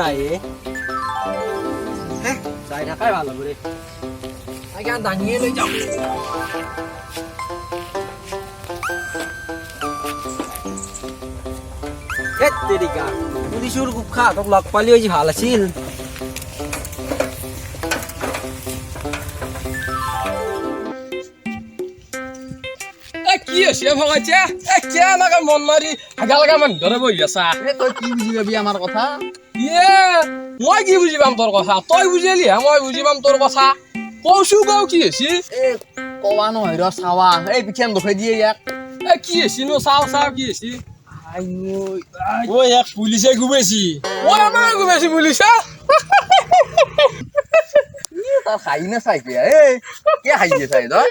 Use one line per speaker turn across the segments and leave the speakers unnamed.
নাই যাই থাকাই ভালো করে আগে দাঁড়িয়ে লই যাও তেরিকা পুলিশের খুব খা তোকে লগ পালি হয়েছি ভালো আছিল
কি আছে ভগাইছে কে আমাকে মন মারি হাগালগা মান ধরে বই আছা
তই কি বুঝি পাবি আমার কথা
মই কি বুঝি পাম তোর কথা তই বুঝিলি মই বুঝি পাম তোর কথা কৌশু কও কি আছে
কবা নহয় ৰ চাৱা এই পিঠিয়ান দুখাই দিয়ে ইয়াক
কি আছে নো চাও চাও কি আছে
ও এক পুলিশে গুবেছি
ও আমার গুবেছি পুলিশা
তার খাই না চাই কে কে খাইয়ে চাই তই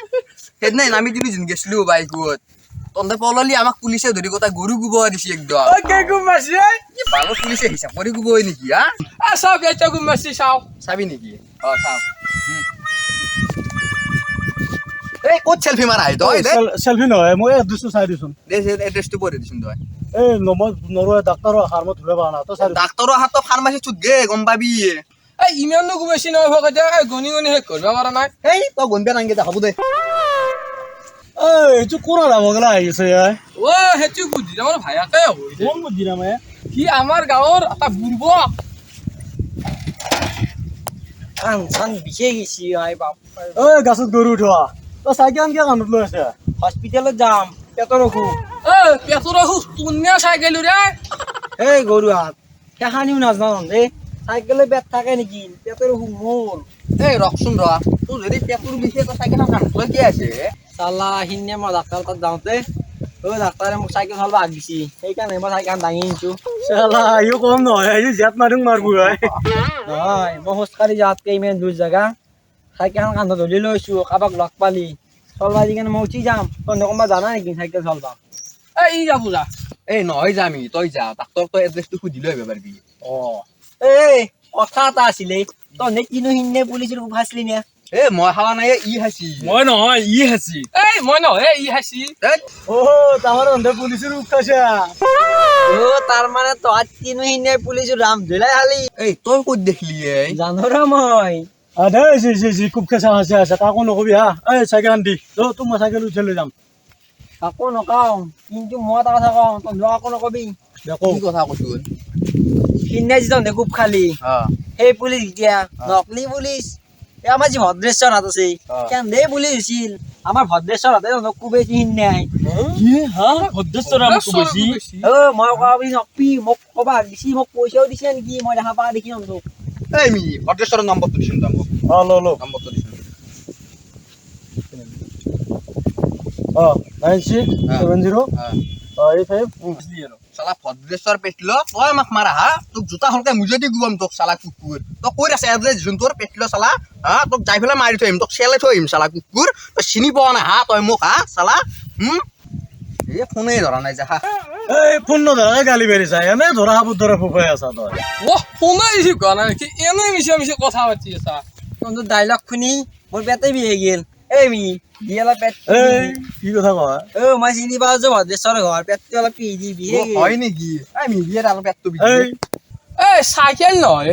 সেইদিনাই নামি দিবি যেন গেছিলো বাইকত তন্তে পলালি আমাক পুলিশে ধৰি কথা গৰু গুব দিছি একদম
কে গুমাছি
ভালো পুলিশে হিচাপ কৰি গুব নেকি
চাও কে গুমাছি চাও
চাবি নেকি চাও এই ক'ত সেলফি মাৰা তই
সেলফি নহয় মই এড্ৰেছটো চাই দিছোন
এড্ৰেছটো পঢ়ি দিছোন তই
এই নমত নৰয় ডাক্তৰৰ হাৰমত ধুলে বানা তো চাই
ডাক্তৰৰ হাতত ফাৰ্মাচী চুত গে গম পাবি
ইমানো গুমাছি নহয় ভগাইছে গনি গনি শেষ কৰিব পৰা নাই
এই তই গনবে নাংগে দে হ'ব দে
এইটো কোন নামগলা আহিছে
ও হেতু বুদ্ধি আমাৰ ভায়াকে হ'ব
কোন বুদ্ধি নামে
সি আমাৰ গাঁৱৰ এটা বুৰ্বক
কাণ চান বিষে গেছি আই বাপ
ঐ গাছত গৰু উঠোৱা তই চাইকেল আনকে কাণত লৈ আছে
হস্পিটেলত যাম পেটৰ অসুখ
পেটৰ অসুখ তুমিয়া চাইকেলো ৰে
এই গৰু হাত সেখানিও নাজানো দে চাইকেলে পেট থাকে নেকি পেটৰ অসুখ মোৰ এই ৰকচোন ৰ তোৰ যদি পেটৰ বিষে তই চাইকেল কাণত লৈ কি আছে চালা সিদিনা মই ডাক্তৰ তাত যাওঁতে ডাক্তাৰে মোক চাইকেল চলাব আগ দিছি সেইকাৰণে মই চাইকেল দাঙি আনিছো
চালা ইও কম নহয় এই জেট মাৰুং মাৰবো
নহয় মই খোজকাঢ়ি যাওঁতকে ইমান দূৰ জেগা চাইকেলখন কান্ধত ধৰি লৈছো কাৰোবাক লগ পালি চলবা দি কেনে মই উঠি যাম তই নকবা জানা নেকি চাইকেল চলবা
ই যাব যা
এই নহয় যামি তই যা ডাক্তৰ তই এড্ৰেছটো সুধি লৈ আহিব পাৰিবি এই কথা এটা আছিলে তই নে কিনো সিদিনা পুলিচৰ কোব খাইছিলি নে মই খাৱা নাই ই খাইছি
মই নহয় ই হাসি
মই নহয় ই হাসি
তামাৰ অন্ধে পুলিচৰ উঠ খাইছে
তাৰ মানে তই কিনো সিদিনা পুলিচৰ ৰাম ধুলাই খালি এই তই ক'ত দেখিলি জানো ৰ মই
আদে জি খুব খেচা হাসি আছে কাকো নকবি হা এই চাইকেল দি তোক মই চাইকেল উঠাই লৈ যাম
কাকো নকওঁ কিন্তু মই এটা কথা কওঁ তই কাকো নকবি কি কথা কৈছো সিদিনা যিজন কোব খালি সেই পুলিচ এতিয়া নকলি পুলিচ আমাৰ যি ভদ্ৰেশ্বৰ হাত আছে কেনে পুলিচ হৈছিল আমাৰ ভদ্ৰেশ্বৰ হাতে কোবেছি সিদিনাই
ভদ্ৰেশ্বৰ
মই কোৱা বুলি নকবি মোক কবা দিছি মোক পইচাও দিছে নেকি মই দেখা পা দেখি নতো এই মি ভদ্ৰেশ্বৰৰ নম্বৰটো দিছোন তই মোক
ল
নম্বৰটো দিছোন
9670 85
সালা ভদ্ৰেশ্বৰ পেটল তই আমাক মাৰা হা তোক জোতা হলকে মুজেদি গুৱাম তোক সালা কুকুৰ তই কৈ আছে এড্ৰেছ যোন তোৰ পেটল সালা তোক যাই পেলাই মাৰি থৈ আহিম তোক চেলে থৈ আহিম সালা কুকুৰ তই চিনি পোৱা নাই হা তই মোক সালা এই ফোনেই ধৰা নাই যা
এই ফোন নধৰা গালি বেৰি যায় এনে ধৰা হাবুত ধৰা ফুফাই আছা তই
ফোনে ৰিচিভ কৰা নাই কি এনে মিছা মিছা কথা পাতি আছা
তহঁতৰ ডাইলগ শুনি মোৰ পেটে বিহে গেল এই মি দিয়ালা পেট
কি কথা কয়
মই চিনি পাওঁ যে ভদ্ৰেশ্বৰৰ ঘৰ পেটটো অলপ পি দি বিহে হয় নেকি এই মি দিয়ে অলপ পেটটো বিহে
চাইকেল নহয়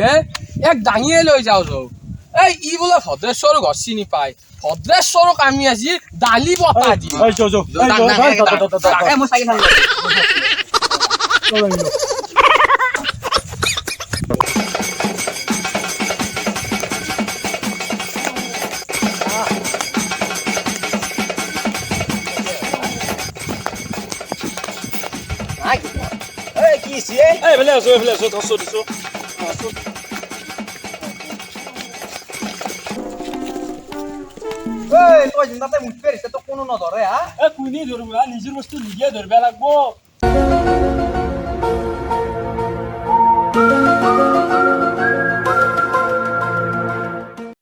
এক দাঙিয়ে লৈ যাওঁ যাওঁ ই বোলে ভদ্ৰেশ্বৰৰ ঘৰ চিনি পায় ভদ্ৰেশ্বৰক আমি আজি দালি বটা দিম
মই চাইকেল
এইফালে আছো ধৰছো দিছো
তই জিন্দাতে মুঠ পেৰিছে তোক কোনো নধৰে হা
কোনে ধৰিব নিজৰ বস্তু নিজে ধৰিব লাগিব